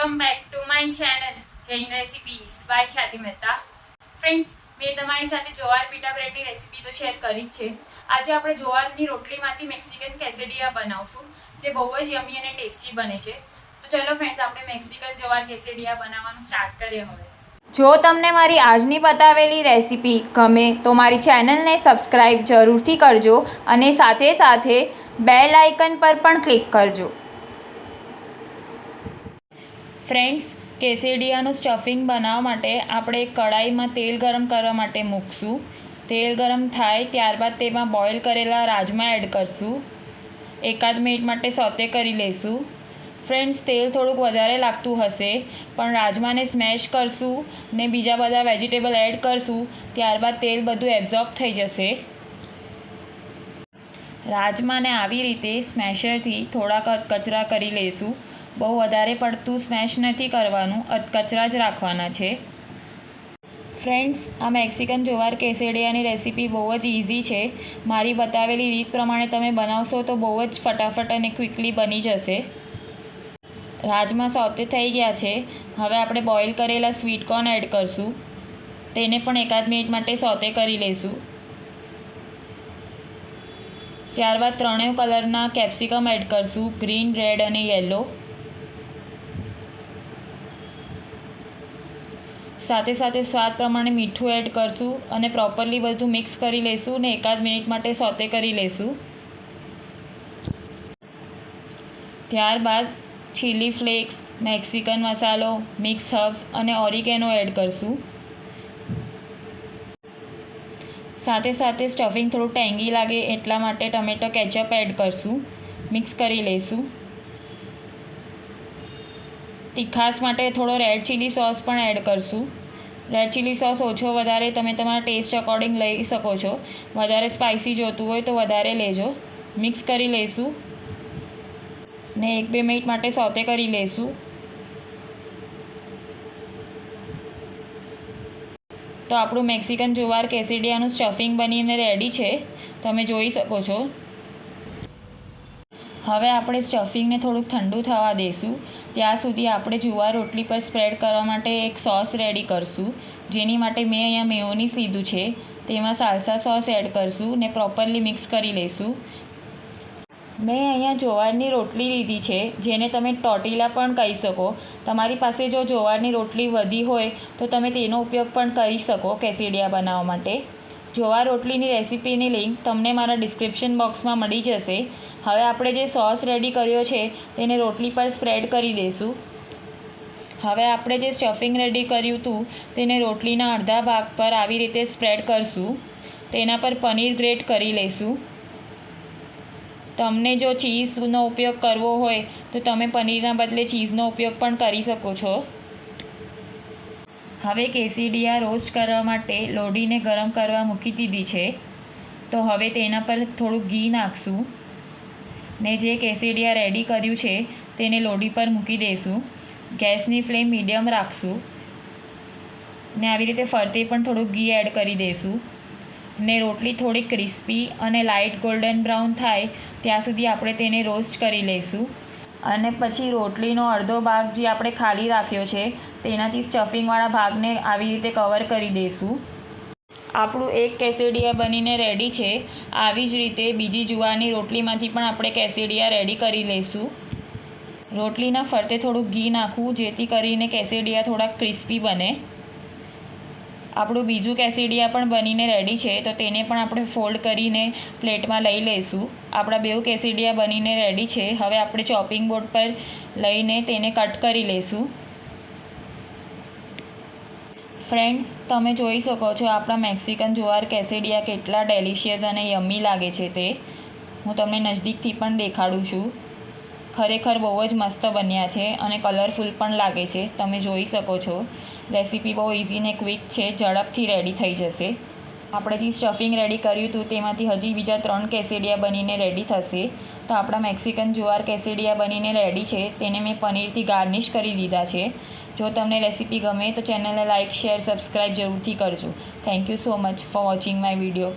Welcome back to my channel Jain recipes by Khyati Mehta. Friends, મેં તમારી સાથે જવાર પીટા બ્રેડની રેસિપી તો શેર કરી જ છે. આજે આપણે જવારની રોટલીમાંથી મેક્સિકન કેસેડિયા બનાવશું, જે બહુ જ યમી અને ટેસ્ટી બને છે. તો ચલો ફ્રેન્ડ્સ, આપણે મેક્સિકન જવાર કેસેડિયા બનાવવાનું સ્ટાર્ટ કરીએ હવે. જો તમને મારી આજની બતાવેલી રેસિપી ગમે તો મારી ચેનલને સબસ્ક્રાઈબ જરૂરથી કરજો અને સાથે સાથે બેલ આઇકન પર પણ ક્લિક કરજો. ફ્રેન્ડ્સ, કેસેડિયાનું સ્ટફિંગ બનાવવા માટે આપણે એક કઢાઈમાં તેલ ગરમ કરવા માટે મૂકશું. તેલ ગરમ થાય ત્યારબાદ તેમાં બોઇલ કરેલા રાજમા એડ કરશું. એકાદ મિનિટ માટે સોતે કરી લઈશું. ફ્રેન્ડ્સ, તેલ થોડુંક વધારે લાગતું હશે, પણ રાજમાને સ્મેશ કરશું ને બીજા બધા વેજીટેબલ એડ કરશું, ત્યારબાદ તેલ બધું એબ્ઝોર્બ થઈ જશે. રાજમાને આવી રીતે સ્મેશરથી થોડાક અધકચરા કરી લઈશું. બહુ વધારે પડતું સ્મેશ નથી કરવાનું, અધકચરા જ રાખવાના છે. ફ્રેન્ડ્સ, આ મેક્સિકન જવાર કેસેડિયાની રેસિપી બહુ જ ઇઝી છે. મારી બતાવેલી રીત પ્રમાણે તમે બનાવશો તો બહુ જ ફટાફટ અને ક્વિકલી બની જશે. રાજમા સોતે થઈ ગયા છે. હવે આપણે બોઇલ કરેલા સ્વીટ કોર્ન એડ કરશું. તેને પણ એકાદ મિનિટ માટે સોતે કરી લઈશું. ત્યારબાદ ત્રણેય કલરના કેપ્સિકમ એડ કરશું, ગ્રીન, રેડ અને યલો. સાથે સાથે સ્વાદ પ્રમાણે મીઠું એડ કરશું અને પ્રોપરલી બધું મિક્સ કરી લઈશું ને એકાદ મિનિટ માટે સોતે કરી લઈશું. ત્યારબાદ ચીલી ફ્લેક્સ, મેક્સિકન મસાલો, મિક્સ હર્બ્સ અને ઓરિગેનો એડ કરશું. સાથે સાથે સ્ટફિંગ થોડું ટેંગી લાગે એટલા માટે ટમેટો કેચઅપ એડ કરશું. મિક્સ કરી લઈશું. તીખાશ માટે થોડો રેડ ચીલી સોસ પણ એડ કરશું. રેડ ચીલી સોસ ઓછો વધારે તમે તમારા ટેસ્ટ અકોર્ડિંગ લઈ શકો છો. વધારે સ્પાઇસી જોતું હોય તો વધારે લેજો. મિક્સ કરી લઈશું ને 1-2 મિનિટ માટે સોતે કરી લઈશું. તો આપણું મેક્સિકન જવાર કેસેડિયાનું સ્ટફિંગ બનીને રેડી છે, તમે જોઈ શકો છો. હવે આપણે સ્ટફિંગને થોડુંક ઠંડુ થવા દઈશું. ત્યાં સુધી આપણે જુવાર રોટલી પર સ્પ્રેડ કરવા માટે એક સોસ રેડી કરશું, જેની માટે મેં અહીંયા મેયોનીઝ લીધું છે. તેમાં સાલ્સા સોસ એડ કરશું ને પ્રોપરલી મિક્સ કરી લઈશું. મેં અહીંયા જવારની રોટલી લીધી છે, જેને તમે ટોર્ટિલા પણ કહી શકો. તમારી પાસે જો જવારની રોટલી વધી હોય તો તમે તેનો ઉપયોગ પણ કરી શકો કેસેડિયા બનાવવા માટે. જવાર રોટલીની રેસિપીની લિંક તમને મારા ડિસ્ક્રિપ્શન બોક્સમાં મળી જશે. હવે આપણે જે સોસ રેડી કર્યો છે તેને રોટલી પર સ્પ્રેડ કરી દઈશું. હવે આપણે જે સ્ટફિંગ રેડી કર્યું હતું તેને રોટલીના અડધા ભાગ પર આવી રીતે સ્પ્રેડ કરશું. તેના પર પનીર ગ્રેટ કરી લઈશું. તમને જો ચીઝનો ઉપયોગ કરવો હોય તો તમે પનીરના બદલે ચીઝનો ઉપયોગ પણ કરી શકો છો. હવે કેસેડિયા રોસ્ટ કરવા માટે લોઢીને ગરમ કરવા મૂકી દીધી છે. તો હવે તેના પર થોડું ઘી નાખશું ને જે કેસેડિયા રેડી કર્યું છે તેને લોઢી પર મૂકી દઈશું. ગેસની ફ્લેમ મીડિયમ રાખશું ને આવી રીતે ફરતે પણ થોડુંક ઘી એડ કરી દઈશું ને રોટલી થોડી ક્રિસ્પી અને લાઇટ ગોલ્ડન બ્રાઉન થાય ત્યાં સુધી આપણે તેને રોસ્ટ કરી લઈશું. અને પછી રોટલીનો અડધો ભાગ જે આપણે ખાલી રાખ્યો છે તેનાથી સ્ટફિંગવાળા ભાગને આવી રીતે કવર કરી દઈશું. આપણું એક કેસેડિયા બનીને રેડી છે. આવી જ રીતે બીજી જુવારની રોટલીમાંથી પણ આપણે કેસેડિયા રેડી કરી લઈશું. રોટલીના ફરતે થોડુંક ઘી નાખવું જેથી કરીને કેસેડિયા થોડાક ક્રિસ્પી બને. આપણું બીજું કેસેડિયા પણ બનીને રેડી છે, તો તેને પણ આપણે ફોલ્ડ કરીને પ્લેટમાં લઈ લઈશું. આપણા બેઉ કેસેડિયા બનીને રેડી છે. હવે આપણે ચોપિંગ બોર્ડ પર લઈને તેને કટ કરી લઈશું. ફ્રેન્ડ્સ, તમે જોઈ શકો છો આપણા મેક્સિકન જવાર કેસેડિયા કેટલા ડેલિશિયસ અને યમ્મી લાગે છે તે. હું તમને નજદીકથી પણ દેખાડું છું. ખરેખર બહુ જ મસ્ત બન્યા છે અને કલરફુલ પણ લાગે છે. તમે જોઈ શકો છો. રેસીપી બહુ ઇઝી ને ક્વિક છે, ઝડપથી રેડી થઈ જશે. આપણે જે સ્ટફિંગ રેડી કર્યું હતું તેમાંથી હજી બીજા 3 કેસેડિયા બનીને રેડી થશે. તો આપણા મેક્સિકન જવાર કેસેડિયા બનીને રેડી છે. તેને મેં પનીરથી ગાર્નિશ કરી દીધા છે. જો તમને રેસીપી ગમે તો ચેનલને લાઇક, શેર, સબસ્ક્રાઈબ જરૂરથી કરજો. Thank you so much for watching my video.